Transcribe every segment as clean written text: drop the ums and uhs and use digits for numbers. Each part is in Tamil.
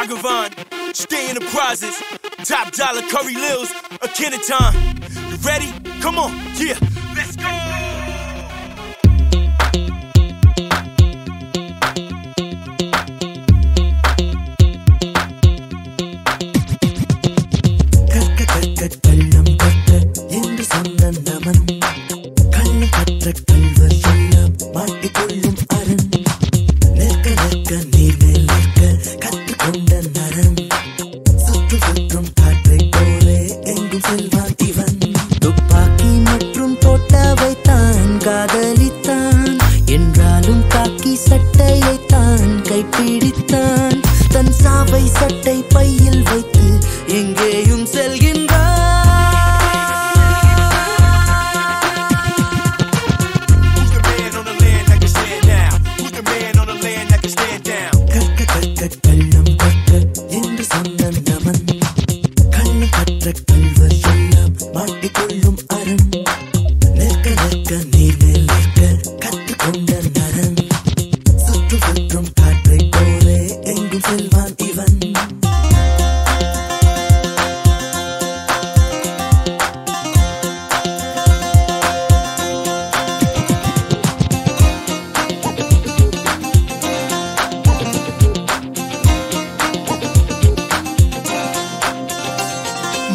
Ragavan, Stay Enterprises, Top Dollar Curry Lils, a Kenaton. You ready? Come on, yeah, let's go!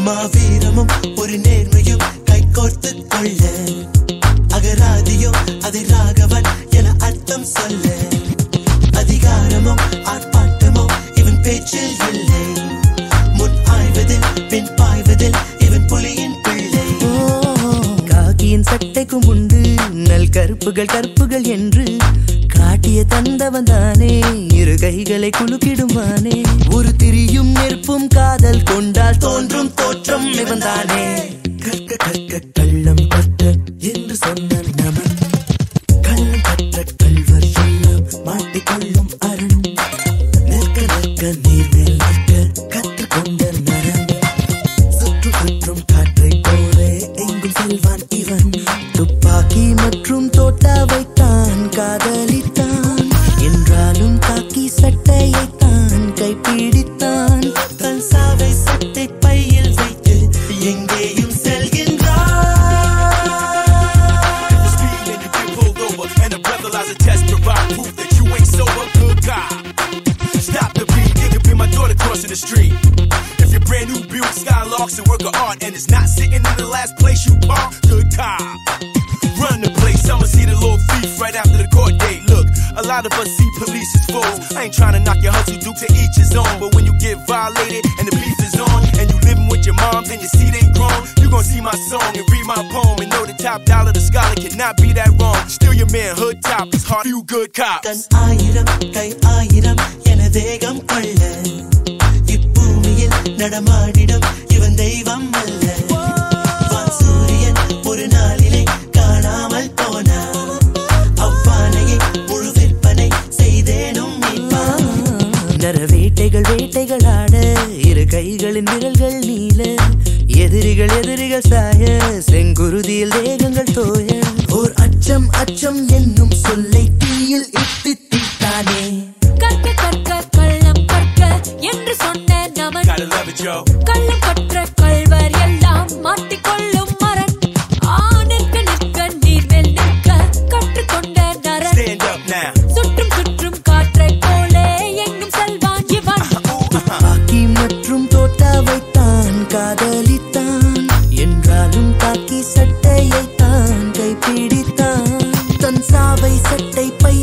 மாவீரமும் ஒரு நேர்மையும் கைகோர்த்து கொள்ள அகராதியோ அதை ராகவன் என அர்த்தம் சொல்ல அதிகாரமும் ஆர்ப்பாட்டமோ இவன் பேச்சில் இல்லை முன் ஆய்வதில் பின் பாய்வதில் இவன் புலியின் பிள்ளை காக்கியின் சட்டைக்கும் உண்டு நல் கருப்புகள் என்று காட்டிய தந்தவன் தானே இரு கைகளை குலுக்கிடுவானே ஒரு திரியும் நெருப்பும் காதல் கொண்டால் தோன்றும் தோற்றம் இவன் தானே கற்க கற்க கள்ளம் கற்க என்று சொன்ன நமன் கள்ளம் கற்ற கல்வர் எல்லாம் மாட்டிக்கொள்ளும் அரண் நிற்க நிற்க நீர்மேல் நிற்க கற்றுக்கொண்ட நரன் சுற்று சுற்றும் காற்றை போல எங்கும் செல்வான் இவன் துப்பாக்கி மற்றும் தோட்டாவைத்தான் காதலித்தான் என்றாலும் காக்கி சட்டையைத்தான் கைப்பிடித்தான் தன் சாவை சட்டை பையில் வைத்து எங்கேயும் செல்கின்றான் The street. If you're brand new Buick Skylarks and work of art and it's not sitting in the last place you park, good cop. Run the place, I'ma see the little thief right after the court date. Look, a lot of us see police as foes. I ain't trying to knock your hustle due to each his own, but when you get violated and the beef is on and you living with your moms and your seed ain't grown, you gon' see my song and read my poem and know the top dollar the scholar cannot be that wrong. Still your man, hood top, it's hard you good cops. கண் ஆயிரம் கை ஆயிரம் என வேகம் கொள்ள இப்பூமியில் நடமாடிடும் இவன் தெய்வம் அல்ல வான் சூரியன் ஒரு நாளிலே காணாமல் போனா அவ்வானையை முழு விற்பனை செய்தேனும் மீட்பான் நர வேட்டைகள் ஆட இரு கைகளின் விரல்கள் நீல எதிரிகள் சாய செங்குருதியில் தேகங்கள் தோய ஓர் அச்சம் என்னும் சொல்லை தீயில் இட்டு தீட்டானே கற்க கற்க கள்ளம் கற்க என்று சொன்ன நமன் கள்ளம் கற்ற கள்வர் எல்லாம் மாட்டிக்கொள்ளும் மரன் நிற்க நிற்க நீர்மேல் நிற்க கற்றுக்கொண்ட நரன் சுற்றும் சுற்றும் காற்றை போலே எங்கும் செல்வான் இவன் துப்பாக்கி மற்றும் தோட்டாவைத்தான் காதலித்தான் என்றாலும் காக்கி சட்டையைத்தான் கைப்பிடித்தான் தன் சாவை சட்டை பை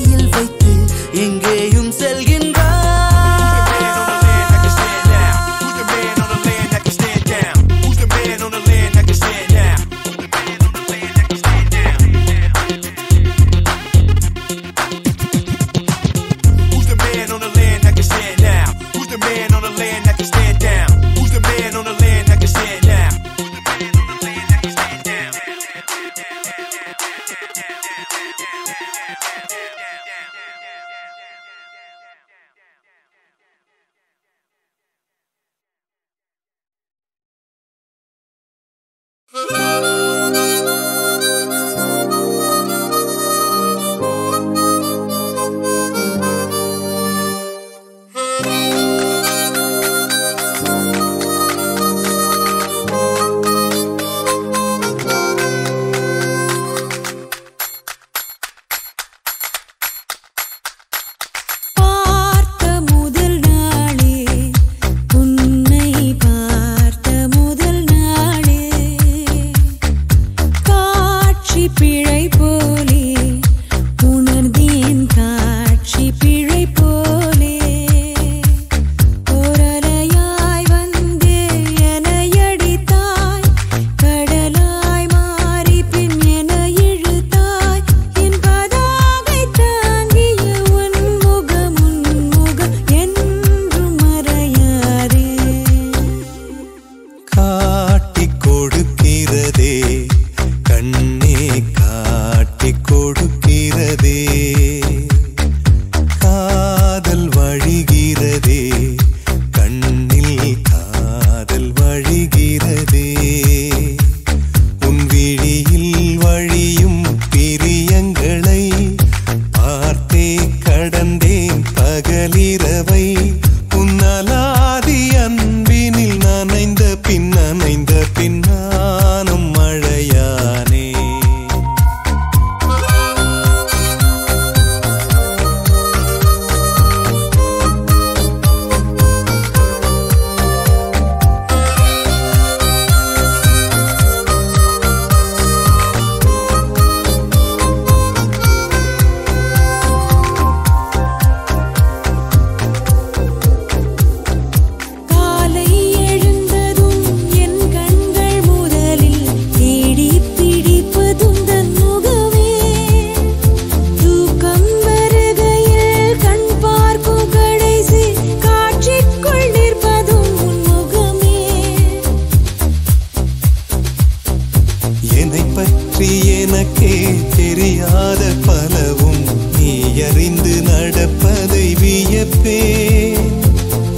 நடப்பதை வியப்பேன்.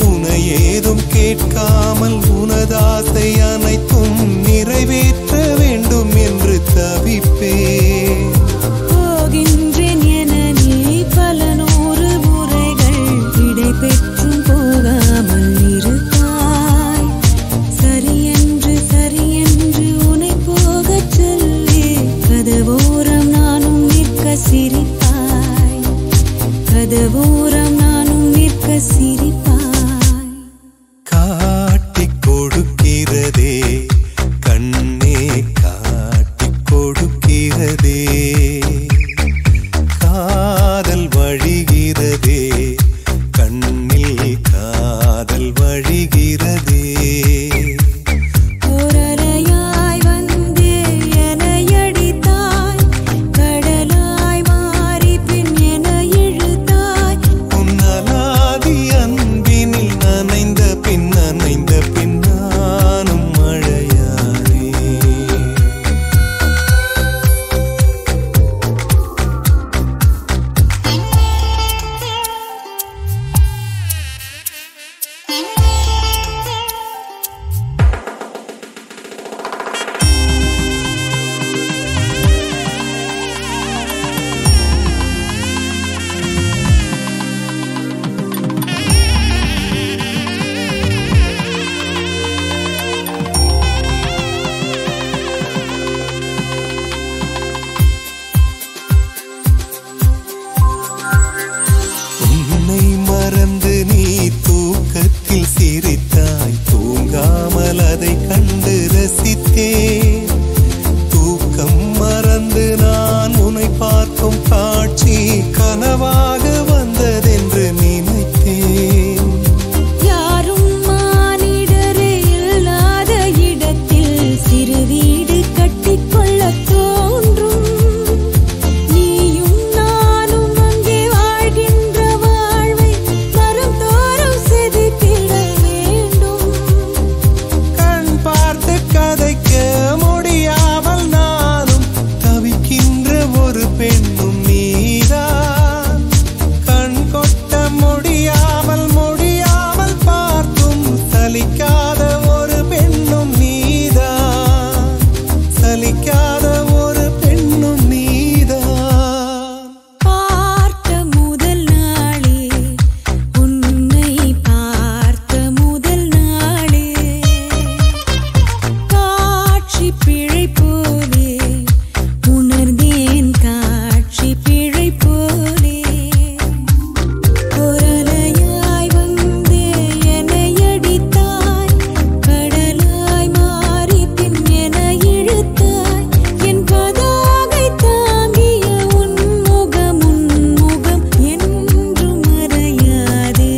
உனை ஏதும் கேட்காமல் உனதாசை அனைத்தும் நிறைவேற்ற வேண்டும் என்று தவிப்பேன். போகின்றேன் என நீ பல நூறு முறைகள் விடை பெற்றும் போகாமல் இருப்பாய். சரியென்று சரியென்று உனை போகச் சொல்லி கதவோரம் நானும் நிற்க சிரிப்பாய். கதவோரம் நானும் நிற்க சிரிப்பாய். காட்டிக் கொடுக்கிறதே கண்ணே, காட்டிக் கொடுக்கிறதே. காதல் வழிகிறதே கண்ணில், காதல் வழிகிறதே. ஓரலையாய் வந்தே என்னை அடித்தாய். கடலாய் மாறி பின் என்னை இழுத்தாய். உன்னலாதி அன்பினில் நனைந்த பின் நானும் மழையானே. உன்னை மறந்து நீ தூக்கத்தில் சிரித்தாய். தூங்காமல் அதை கண்டு ரசித்தேன். தூக்கம் மறந்து நான் உன்னை பார்க்கும் காட்சி கனவாக வந்ததென்று நினைத்தேன். யாரும் மானிடரே இல்லாத இடத்தில் சிறு வீடு கட்டிக்கொள்ளத் தோன்றும். நீயும் நானும் அங்கே வாழ்கின்ற வாழ்வை மரம் தோறும் செதுக்கிட வேண்டும். கண் பார்த்து கதைக்க முடியாமல் நானும் தவிக்கின்ற ஒரு பெண்ணும் நீதான். கண் கொட்ட முடியாமல் பார்த்தும் சலிக்காத ஒரு பெண்ணும் நீதான். சலிக்காத ஒரு பெண்ணும் நீதான். பார்த்த முதல் நாளே, உன்னை பார்த்த முதல் நாளே, காட்சி பிழை போலே உணர்ந்தேன். காட்சி பிழை போலே ஓரலையாய் வந்தே என்னை அடித்தாய். கடலாய் மாறி பின் என்னை இழுத்தாய். என் பதாகை தாங்கிய உன் முகம் என்றும் மறையாதே.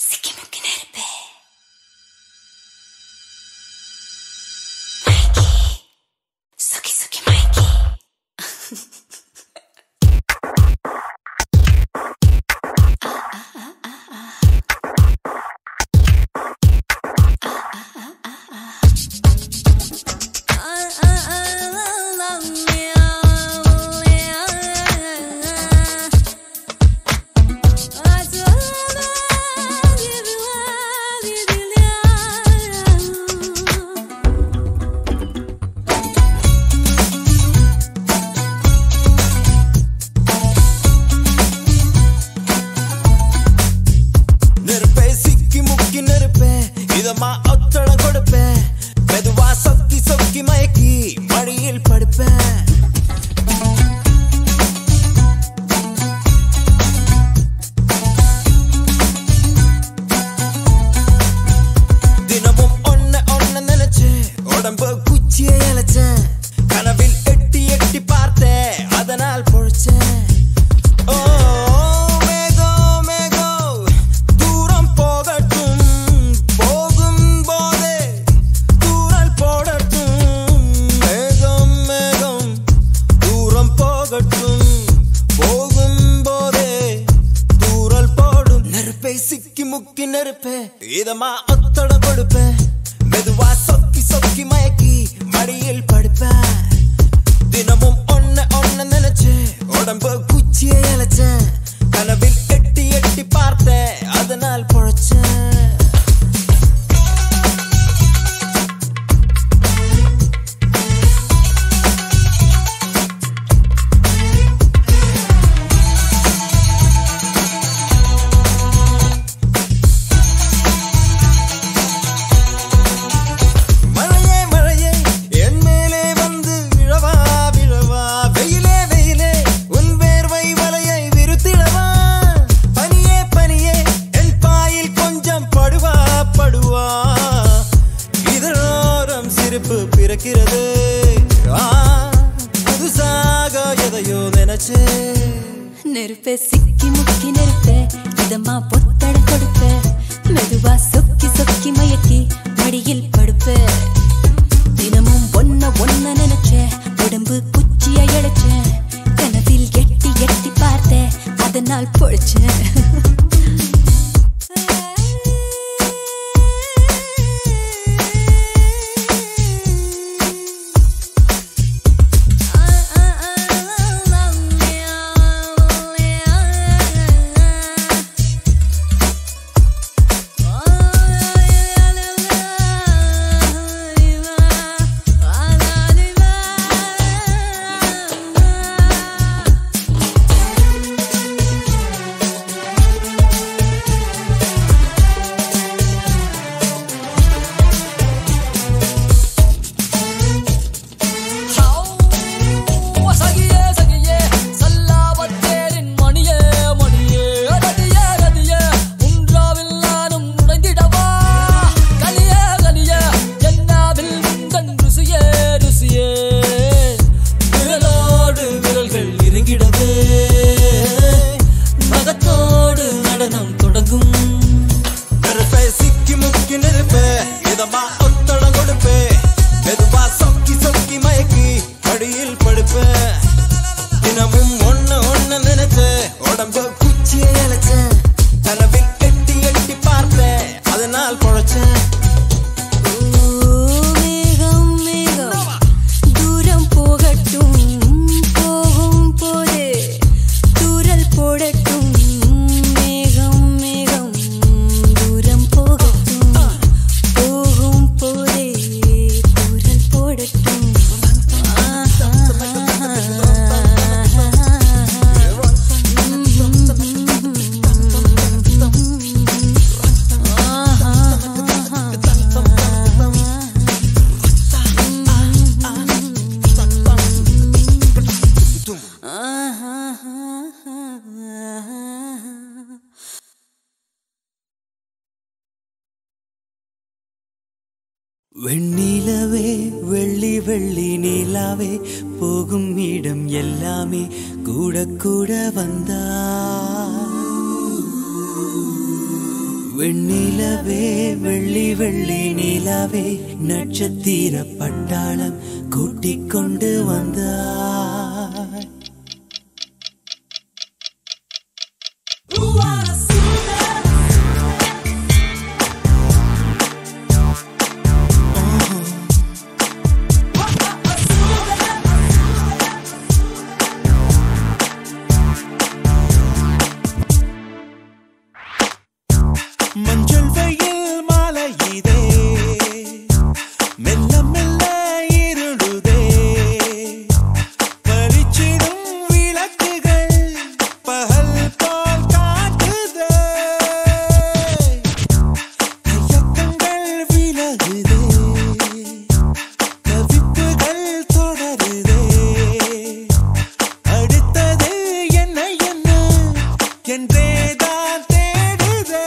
சிக்கிமுக்கி நெருப்பே, சுக்கி சுக்கி மைக்கி. நெருப்பே சிக்கி முக்கி நெருப்பே, இதமா ஒத்தடம் கொடுப்பேன். மெதுவா சொக்கி சொக்கி மயக்கி மடியில் படுப்பேன். முக்கி நெருப்பேன் இதமா ஒத்தட கொடுப்பேன் மெதுவா சொக்கி சொக்கி மயக்கி மடியில் படுப்பேன் தினமும் ஒன்ன நினைச்சு உடம்பு குச்சியை இழைச்சேன் கனவில் எட்டி எட்டி பார்த்தேன் அதனால் பொழைச்சேன் நெருப்பே சிக்கி முக்கி நெருப்பே இதமா பொத்தட கொடுப்பே மெதுவா சொக்கி சொக்கி மயக்கி மடியில் படுப்பே தினமும் ஒன்ன நினைச்சே உடம்பு குச்சியை இழைச்சேன் கனவில் எட்டி எட்டி பார்த்தேன் அதனால் பொழைச்சேன் வெண்ணிலவே வெள்ளி வெள்ளி நீலாவே போகும் இடம் எல்லாமே கூட கூட வந்தா வெண்ணிலவே வெள்ளி வெள்ளி நீலாவே நட்சத்திர பட்டாளம் கூட்டிக் கொண்டு வந்தா மஞ்சள் வெயில் மாலை இதே மெல்ல மெல்ல இருளுதே பளிச்சிடும் விளக்குகள் பகல் போல் காட்டுதே கையக்கங்கள் விலகுதே தவிப்புகள் தொடருதே அடுத்தது என்ன என்ன என்றே தான் தேடுதே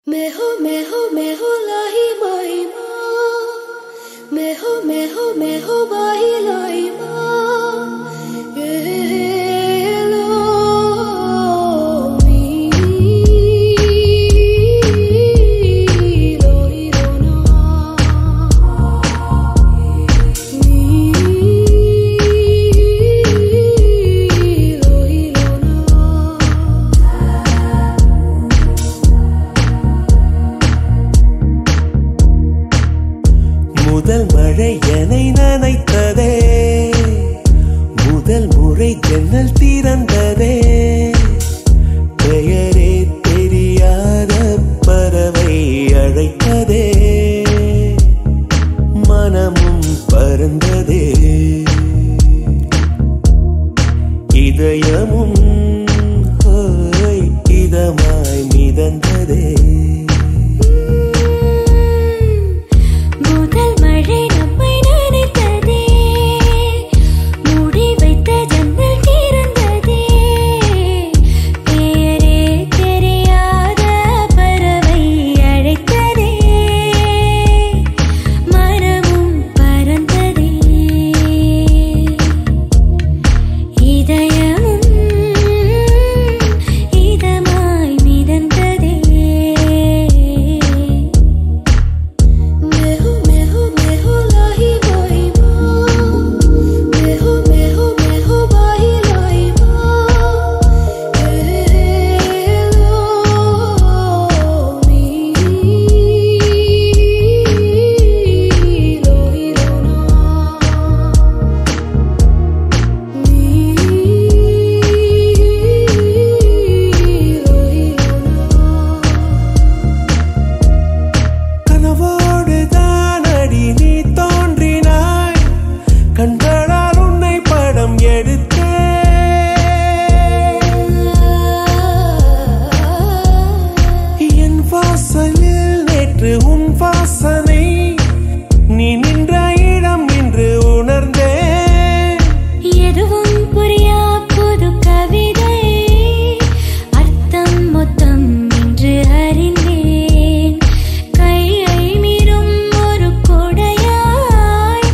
मैं हो लाही माही माँ मैं हो माही लाही माँ ये लो முதல் மழை என்னை நனைத்ததே முதல் முறை ஜன்னல் திறந்ததே பெயரே தெரியாத பறவை அழைத்ததே மனமும் பறந்ததே இதயமும் இதமாய் மிதந்ததே மூடி வைத்த ஜன்னல் திறந்ததே இன்று உன் வாசனை நீ நின்ற இடம் என்று உணர்ந்தேன். எதுவும் புரியா புது கவிதை அர்த்தம் மொத்தம் என்று அறிந்தேன். கையை மீறும் ஒரு கொடையாய்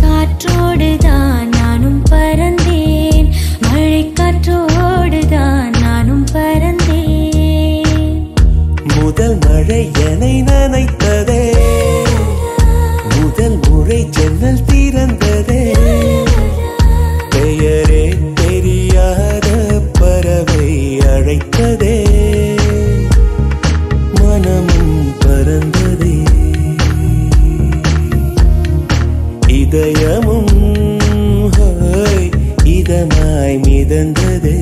காற்றோடுதான் நானும் பறந்தேன். மழை காற்றோடுதான் நானும் பறந்தேன். முதல் மழை என்னை நனைத்ததே, முதல் முறை ஜன்னல் திறந்ததே. பெயரே தெரியாத பறவை அழைத்ததே, மனமும் பறந்ததே. இதயமும் இதமாய் மிதந்ததே.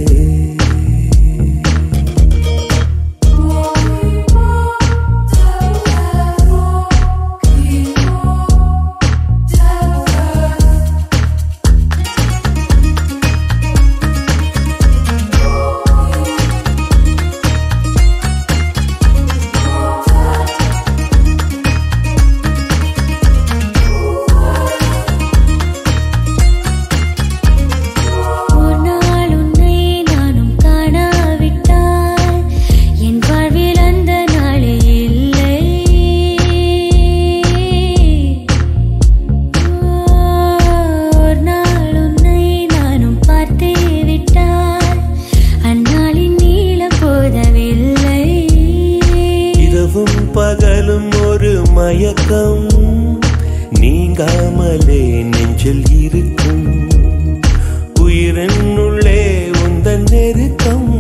பகலும் ஒரு மயக்கம் நீங்காமலே நெஞ்சில் இருக்கும். உயிரினுள்ளே உந்தன் நெருக்கம்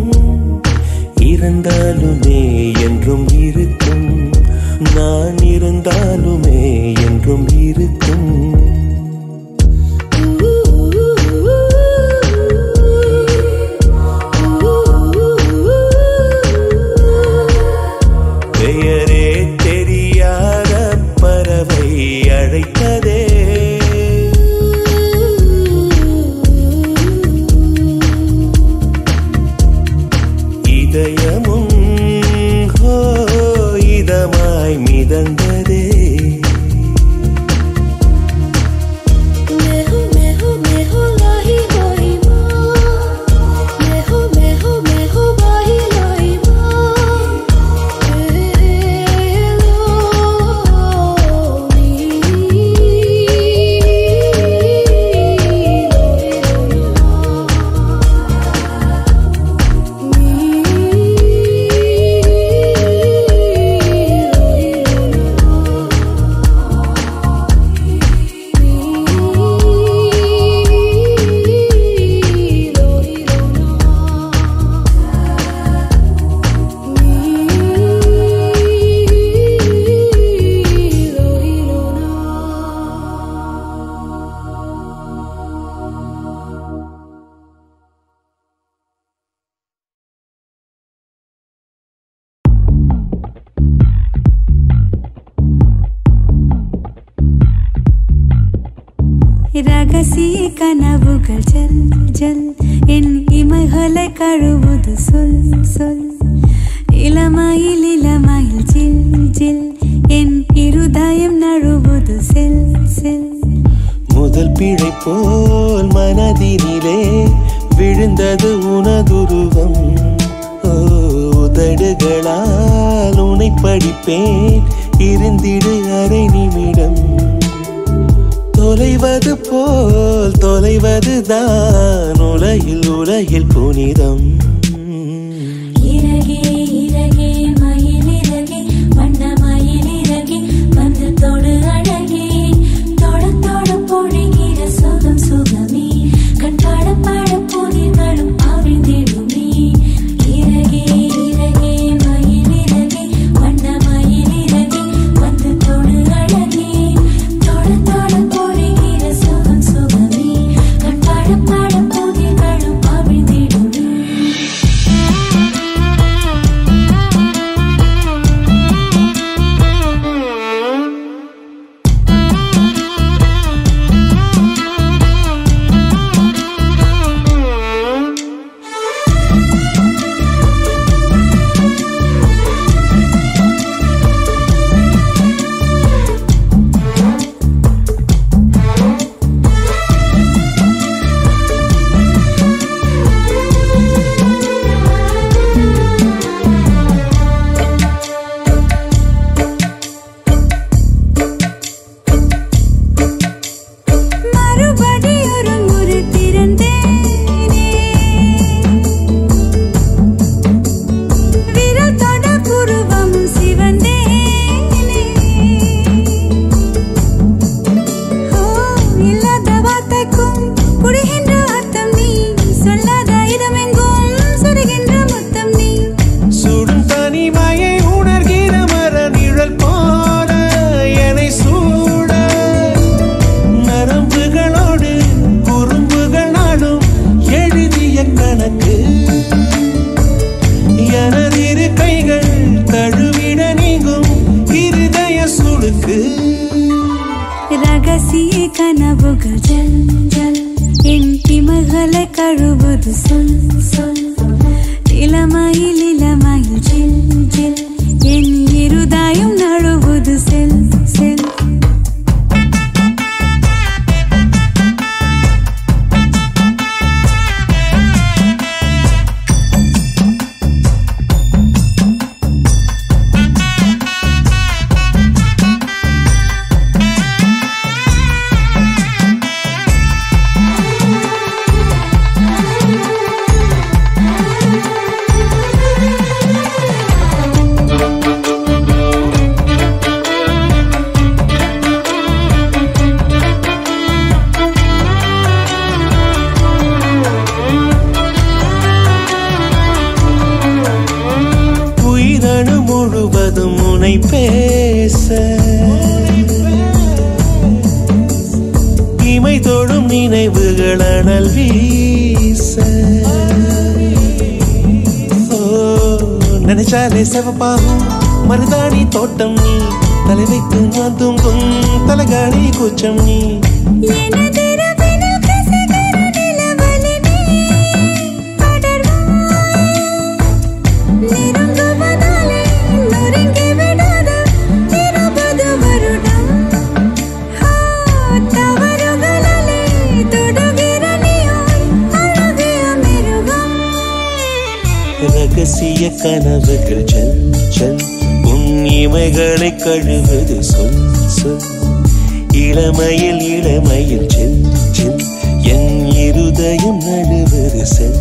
இருந்தாலுமே என்றும் இருக்கும். நான் இருந்தாலுமே என்றும் இருக்கும். பெயரே தெரியாத பறவை அழைத்ததே, இதயமும் இதமாய் மிதந்ததே. ரகசிய கனவுகள் ஜல் ஜல் என் இமைகளை கழுவுது சொல் சொல். இளமையில் இளமையில் ஜில் ஜில் என் இருதயம் நழுவுது செல் செல். முதல் பிழை போல் மனதினிலே விழுந்தது உனதுருவம். உதடுகளால் உனை படிப்பேன், இருந்திடு அரை நிமிடம். தொலைவது போல் தொலைவதுதான் உலகில் உலகில் புனிதம். இறகே இறகே மயில் இறகே வண்ண மயில் இறகே வந்து தொடு அழகே. தொட தொட பொழிகிற சுகம் சுகமே கண் பட பட புதிர்களும் அவிழ்ந்திடுமே. இறகே இறகே மயில் இறகே வண்ண மயில் இறகே வந்து தொடு அழகே. தொட தொட பொழிகிற சுகம் சுகமே கண் பட பட புதிர்களும் அவிழ்ந்திடுமே. இருக்கு. ரகசிய கனவுகள் ஜல் ஜல் என் இமைகளை கழுவது சொல் சொல். இளமையில் இளமையில் ஜில் ஜில் என் இருதயம் நழுவுது செல் செல். பேச இமை தொடும் நினைவுகள் அனல் வீச. நினைச்சாலே செவப்பாகும் மருதாணி தோட்டம் நீ. தலை வைத்து நான் தூங்கும் தலகாணி கூச்சம் நீ. ரகசிய கனவுகள் ஜல் ஜல் உன் இமைகளை கழுவது சொல் சொல். இளமையில் இளமையில் ஜில் ஜில் என் இருதயம் நழுவது செல்